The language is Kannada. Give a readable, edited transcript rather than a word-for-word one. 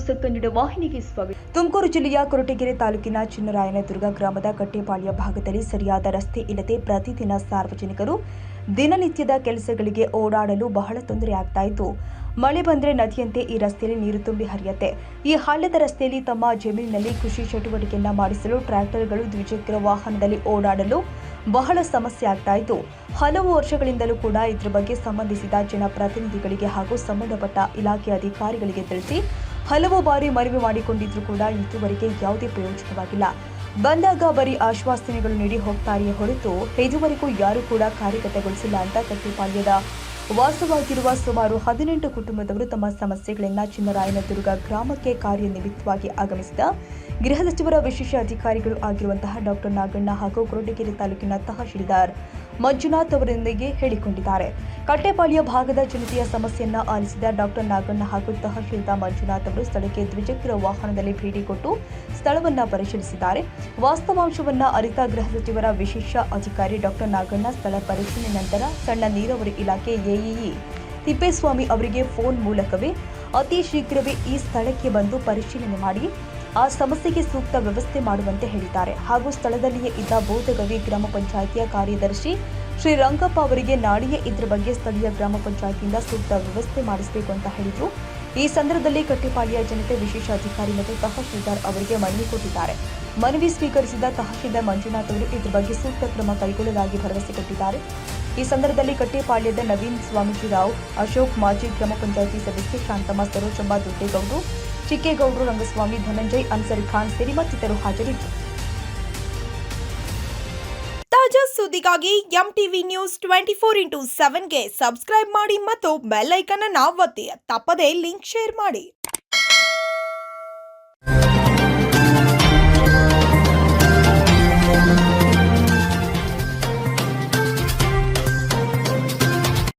ಹೊಸ ಕನ್ನಡ ವಾಹಿನಿಗೆ ಸ್ವಾಗತ. ತುಮಕೂರು ಜಿಲ್ಲೆಯ ಕೊರಟಗೆರೆ ತಾಲೂಕಿನ ಚಿನ್ನರಾಯನದುರ್ಗ ಗ್ರಾಮದ ಕಟ್ಟೆಪಾಳ್ಯ ಭಾಗದಲ್ಲಿ ಸರಿಯಾದ ರಸ್ತೆ ಇಲ್ಲದೆ ಪ್ರತಿದಿನ ಸಾರ್ವಜನಿಕರು ದಿನನಿತ್ಯದ ಕೆಲಸಗಳಿಗೆ ಓಡಾಡಲು ಬಹಳ ತೊಂದರೆ ಆಗ್ತಾ ಇತ್ತು. ಮಳೆ ಬಂದರೆ ನದಿಯಂತೆ ಈ ರಸ್ತೆಯಲ್ಲಿ ನೀರು ತುಂಬಿ ಹರಿಯುತ್ತೆ. ಈ ಹಳ್ಳದ ರಸ್ತೆಯಲ್ಲಿ ತಮ್ಮ ಜಮೀನಿನಲ್ಲಿ ಕೃಷಿ ಚಟುವಟಿಕೆಯನ್ನ ಮಾಡಿಸಲು ಟ್ರ್ಯಾಕ್ಟರ್ಗಳು ದ್ವಿಚಕ್ರ ವಾಹನದಲ್ಲಿ ಓಡಾಡಲು ಬಹಳ ಸಮಸ್ಯೆ ಆಗ್ತಾ ಇತ್ತು. ಹಲವು ವರ್ಷಗಳಿಂದಲೂ ಕೂಡ ಇದರ ಬಗ್ಗೆ ಸಂಬಂಧಿಸಿದ ಜನಪ್ರತಿನಿಧಿಗಳಿಗೆ ಹಾಗೂ ಸಂಬಂಧಪಟ್ಟ ಇಲಾಖೆ ಅಧಿಕಾರಿಗಳಿಗೆ ತಿಳಿಸಿ ಹಲವು ಬಾರಿ ಮನವಿ ಮಾಡಿಕೊಂಡಿದ್ರೂ ಕೂಡ ಇದುವರೆಗೆ ಯಾವುದೇ ಪ್ರಯೋಜನವಾಗಿಲ್ಲ. ಬಂದಾಗ ಬರೀ ಆಶ್ವಾಸನೆಗಳು ನೀಡಿ ಹೋಗ್ತಾರೆಯೇ ಹೊರತು ಇದುವರೆಗೂ ಯಾರೂ ಕೂಡ ಕಾರ್ಯಗತಗೊಳಿಸಿಲ್ಲ ಅಂತ ಕಟ್ಟೆಪಾಳ್ಯದ ವಾಸವಾಗಿರುವ ಸುಮಾರು 18 ಕುಟುಂಬದವರು ತಮ್ಮ ಸಮಸ್ಯೆಗಳನ್ನು ಚಿನ್ನರಾಯನದುರ್ಗ ಗ್ರಾಮಕ್ಕೆ ಕಾರ್ಯನಿಮಿತ್ತವಾಗಿ ಆಗಮಿಸಿದ ಗೃಹ ಸಚಿವರ ವಿಶೇಷ ಅಧಿಕಾರಿಗಳು ಆಗಿರುವಂತಹ ಡಾಕ್ಟರ್ ನಾಗಣ್ಣ ಹಾಗೂ ಕೊರಟಗೆರೆ ತಾಲೂಕಿನ ತಹಶೀಲ್ದಾರ್ ಮಂಜುನಾಥ್ ಅವರೊಂದಿಗೆ ಹೇಳಿಕೊಂಡಿದ್ದಾರೆ. ಕಟ್ಟೆಪಾಳ್ಯ ಭಾಗದ ಜನತೆಯ ಸಮಸ್ಯೆಯನ್ನ ಆಲಿಸಿದ ಡಾಕ್ಟರ್ ನಾಗಣ್ಣ ಹಾಗೂ ತಹಶೀಲ್ದಾರ್ ಮಂಜುನಾಥ್ ಅವರು ಸ್ಥಳಕ್ಕೆ ದ್ವಿಚಕ್ರ ವಾಹನದಲ್ಲಿ ಭೇಟಿ ಕೊಟ್ಟು ಸ್ಥಳವನ್ನ ಪರಿಶೀಲಿಸಿದ್ದಾರೆ. ವಾಸ್ತವಾಂಶವನ್ನ ಅರಿತ ಗೃಹ ಸಚಿವರ ವಿಶೇಷ ಅಧಿಕಾರಿ ಡಾಕ್ಟರ್ ನಾಗಣ್ಣ ಸ್ಥಳ ಪರಿಶೀಲನೆ ನಂತರ ಸಣ್ಣ ನೀರಾವರಿ ಇಲಾಖೆ ಎಇಇ ತಿಪ್ಪೇಸ್ವಾಮಿ ಅವರಿಗೆ ಫೋನ್ ಮೂಲಕವೇ ಅತಿ ಶೀಘ್ರವೇ ಈ ಸ್ಥಳಕ್ಕೆ ಬಂದು ಪರಿಶೀಲನೆ ಮಾಡಿ ಆ ಸಮಸ್ಯೆಗೆ ಸೂಕ್ತ ವ್ಯವಸ್ಥೆ ಮಾಡುವಂತೆ ಹೇಳಿದ್ದಾರೆ. ಹಾಗೂ ಸ್ಥಳದಲ್ಲಿಯೇ ಇದ್ದ ಬೋಧಗವಿ ಗ್ರಾಮ ಪಂಚಾಯಿತಿಯ ಕಾರ್ಯದರ್ಶಿ ಶ್ರೀ ರಂಗಪ್ಪ ಅವರಿಗೆ ನಾಳೆಯೇ ಇದರ ಬಗ್ಗೆ ಸ್ಥಳೀಯ ಗ್ರಾಮ ಪಂಚಾಯಿತಿಯಿಂದ ಸೂಕ್ತ ವ್ಯವಸ್ಥೆ ಮಾಡಿಸಬೇಕು ಅಂತ ಹೇಳಿದ್ರು. ಈ ಸಂದರ್ಭದಲ್ಲಿ ಕಟ್ಟೆಪಾಳ್ಯ ಜನತೆ ವಿಶೇಷ ಅಧಿಕಾರಿ ಮತ್ತು ತಹಶೀಲ್ದಾರ್ ಅವರಿಗೆ ಮನವಿ ಕೊಟ್ಟಿದ್ದಾರೆ. ಮನವಿ ಸ್ವೀಕರಿಸಿದ ತಹಶೀಲ್ದಾರ್ ಮಂಜುನಾಥ್ ಅವರು ಇದರ ಬಗ್ಗೆ ಸೂಕ್ತ ಕ್ರಮ ಕೈಗೊಳ್ಳಲಾಗಿ ಭರವಸೆ ಕೊಟ್ಟಿದ್ದಾರೆ. ಈ ಸಂದರ್ಭದಲ್ಲಿ ಕಟ್ಟೆಪಾಳ್ಯದ ನವೀನ್ ಸ್ವಾಮೀಜಿರಾವ್, ಅಶೋಕ್, ಮಾಜಿ ಗ್ರಾಮ ಪಂಚಾಯಿತಿ ಸದಸ್ಯೆ ಶಾಂತಮ್ಮ, ಸರೋಜಮ್ಮ, ದೊಡ್ಡೇಗೌಡರು, ಚಿಕ್ಕೇಗೌಡರು, ರಂಗಸ್ವಾಮಿ, ಧನಂಜಯ್, ಅನ್ಸರ್ ಖಾನ್ ಸೇರಿ ಮತ್ತಿತರರು ಹಾಜರಿದ್ದರು. ತಾಜಾ ಸುದ್ದಿಗಾಗಿ ಎಂಟಿವಿ ನ್ಯೂಸ್ 24x7ಗೆ ಸಬ್ಸ್ಕ್ರೈಬ್ ಮಾಡಿ ಮತ್ತು ಬೆಲ್ ಐಕಾನ್ ಅನ್ನು ಒತ್ತಿ. ತಪ್ಪದೇ ಲಿಂಕ್ ಶೇರ್ ಮಾಡಿ.